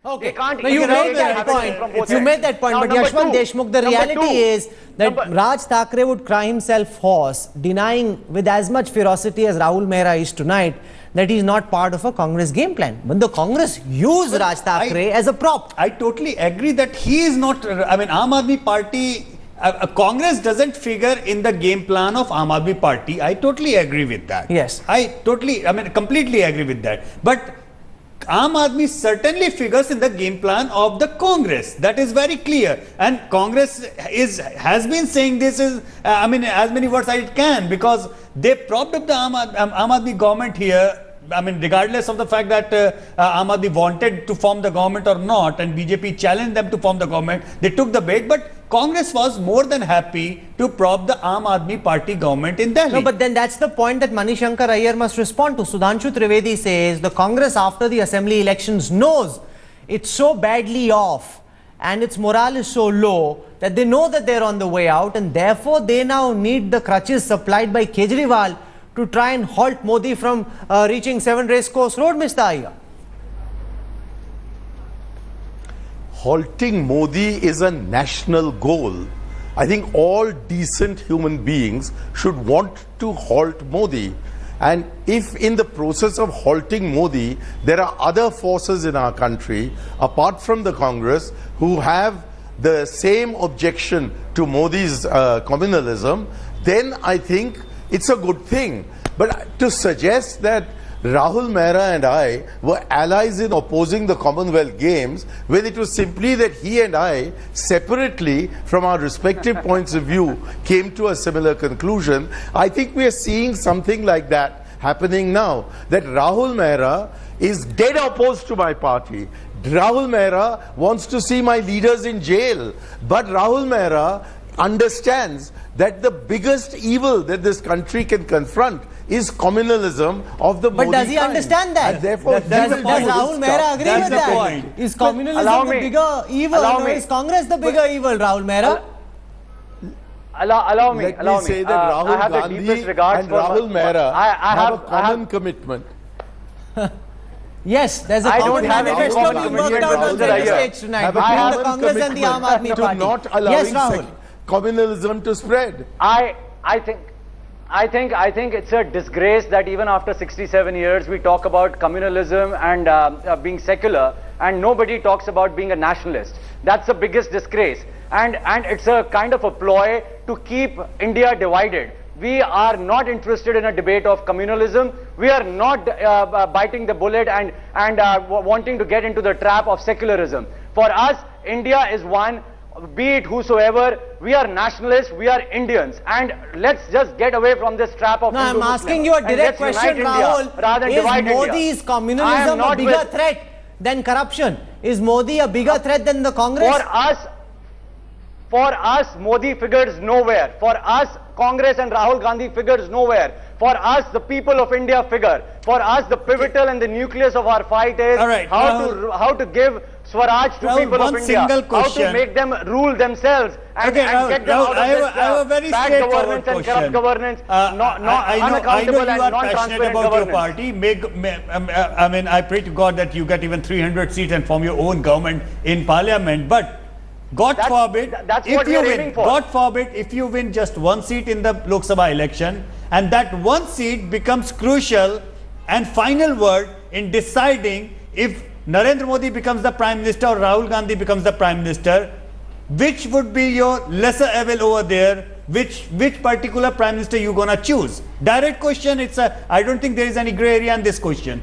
Okay. They can't. No, you made that have it point. from both You sides. made that point. Now, But number Yashwant two. Deshmukh, the Number reality two. is that Raj Thackeray would cry himself hoarse, denying with as much ferocity as Rahul Mehra is tonight that he's not part of a Congress game plan. But the Congress used Raj Thackeray as a prop. I totally agree that he is not. I mean, Aam Aadmi Party, Congress doesn't figure in the game plan of Aam Aadmi Party. I totally agree with that. Yes. I mean, completely agree with that. But Aam Aadmi certainly figures in the game plan of the Congress. That is very clear. And Congress has been saying this is, I mean, as many words as it can, because they propped up the Aam Aadmi government here. I mean, regardless of the fact that Aam Aadmi wanted to form the government or not, and BJP challenged them to form the government, they took the bait. But Congress was more than happy to prop the Aam Aadmi Party government in Delhi. No, but then that's the point that Manishankar Iyer must respond to. Sudhanshu Trivedi says the Congress after the assembly elections knows it's so badly off and its morale is so low that they know that they're on the way out, and therefore they now need the crutches supplied by Kejriwal to try and halt Modi from reaching 7 Racecourse Road, Mr. Iyer. Halting Modi is a national goal. I think all decent human beings should want to halt Modi. And if in the process of halting Modi, there are other forces in our country, apart from the Congress, who have the same objection to Modi's communalism, then I think it's a good thing. But to suggest that Rahul Mehra and I were allies in opposing the Commonwealth Games, when it was simply that he and I, separately from our respective points of view, came to a similar conclusion, I think we are seeing something like that happening now. That Rahul Mehra is dead opposed to my party. Rahul Mehra wants to see my leaders in jail. But Rahul Mehra understands that the biggest evil that this country can confront is communalism of the But does he kind. understand that? And therefore, does Rahul Mehra agree That's with the that? point. Is communalism Allow the me. bigger evil? Allow Or me. is Congress the bigger evil, Rahul Mehra? Allow me. Let allow me say that I Rahul have the Gandhi deepest regards and for Rahul Mehra have a common have, commitment. Yes, there's a I common don't have any manifesto common being worked commitment out on with center Rahul Mehra. stage tonight Have a between the common Congress and the Aam commitment Aadmi to Party. not Yes, allowing Rahul. communalism to spread. I think it's a disgrace that even after 67 years we talk about communalism and being secular, and nobody talks about being a nationalist. That's the biggest disgrace, and it's a kind of a ploy to keep India divided. We are not interested in a debate of communalism. We are not biting the bullet and wanting to get into the trap of secularism. For us, India is one. Be it whosoever, we are nationalists, we are Indians, and let's just get away from this trap of No, I'm Hindu-Muslim. asking you a And direct let's question, unite India Rahul. rather than Is divide Modi's India. I am communalism a not bigger with- threat than corruption? Is Modi a bigger threat than the Congress? For us, Modi figures nowhere. For us, Congress and Rahul Gandhi figures nowhere. For us, the people of India figure. For us, the pivotal and the nucleus of our fight is All right, how to give Swaraj to Rahul, people of one India. single How question. to make them rule themselves and, Okay, and get them Rahul, out of I have this a very bad straightforward governance and corrupt question. governance, I know unaccountable you and are passionate non-transparent about your governance. party. I mean, I pray to God that you get even 300 seats and form your own government in parliament. But God forbid, that's if what we you are win, aiming for. God forbid, if you win just one seat in the Lok Sabha election, and that one seat becomes crucial and final word in deciding if Narendra Modi becomes the Prime Minister or Rahul Gandhi becomes the Prime Minister, which would be your lesser evil over there? Which particular Prime Minister you gonna choose? Direct question. I don't think there is any grey area in this question.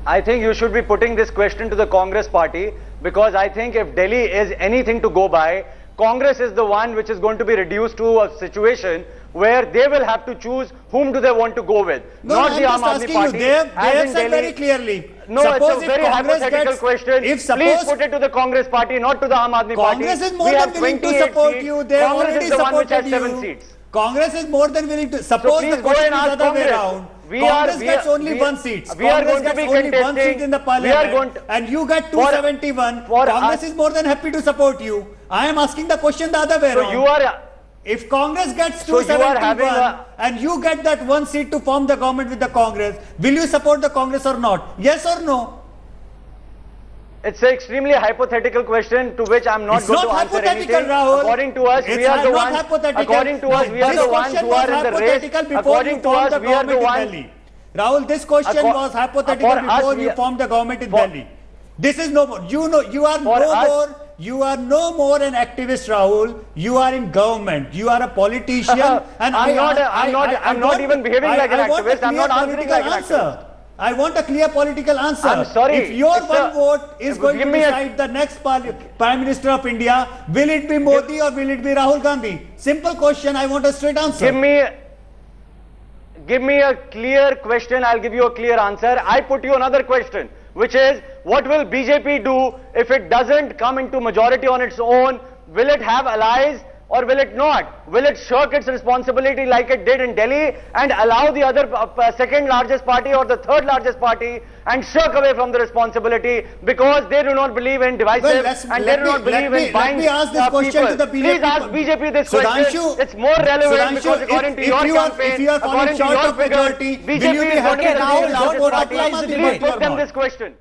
I think you should be putting this question to the Congress party, because I think if Delhi is anything to go by, Congress is the one which is going to be reduced to a situation where they will have to choose whom do they want to go with. No, not I'm the just Aam Aadmi asking Party. you. They have as in said Delhi. very clearly. No, Suppose it's a if very Congress hypothetical gets- question. if Please suppose- put it to the Congress party, not to the Aam Aadmi party. Congress is more We than have willing to 28 support seats. you. They Congress already is the one which has supported 7 you. seats. Congress is more than willing to suppose please the go question and is ask the other way Congress. around. We Congress are- gets we are- only we- one seat. we are Congress going to gets be only one contesting- seat in the we are parliament, going to- and you get for- 271. for Congress us- is more than happy to support you. I am asking the question the other way So around. you are... If Congress gets So you are having 271 and you get that one seat to form the government with the Congress, will you support the Congress or not? Yes or no? It's an extremely hypothetical question to which I'm not It's going not to answer hypothetical, anything. Rahul. According to us, It's we are the not ones. hypothetical. According to us, we are This the ones question who are was in the race. hypothetical before you According to formed us, the we are the government in ones. Delhi. Rahul, this question was hypothetical for us, before we you are- formed the government in for- Delhi. This is no more. You know, you are For no us- more. You are no more an activist, Rahul. You are in government. You are a politician. And I'm not even behaving like an activist. I'm not answering like an activist. I want a clear political answer. I'm sorry. If your It's one a- vote is going to give me a- decide the next Prime Minister of India, will it be Modi or will it be Rahul Gandhi? Simple question. I want a straight answer. Give me a clear question, I'll give you a clear answer. I put you another question, which is, what will BJP do if it doesn't come into majority on its own? Will it have allies or will it not? Will it shirk its responsibility like it did in Delhi and allow the other second largest party or the third largest party and shirk away from the responsibility because they do not believe in divisive and they do not believe in buying Let me ask this question people. to the BJP. Please ask BJP this Sudhanshu, question. It's more relevant Sudhanshu, because according to your if campaign, you are falling according to short your of figures, majority, will you BJP be is going to happy be the now largest support party. Apple Please or put them not? this question.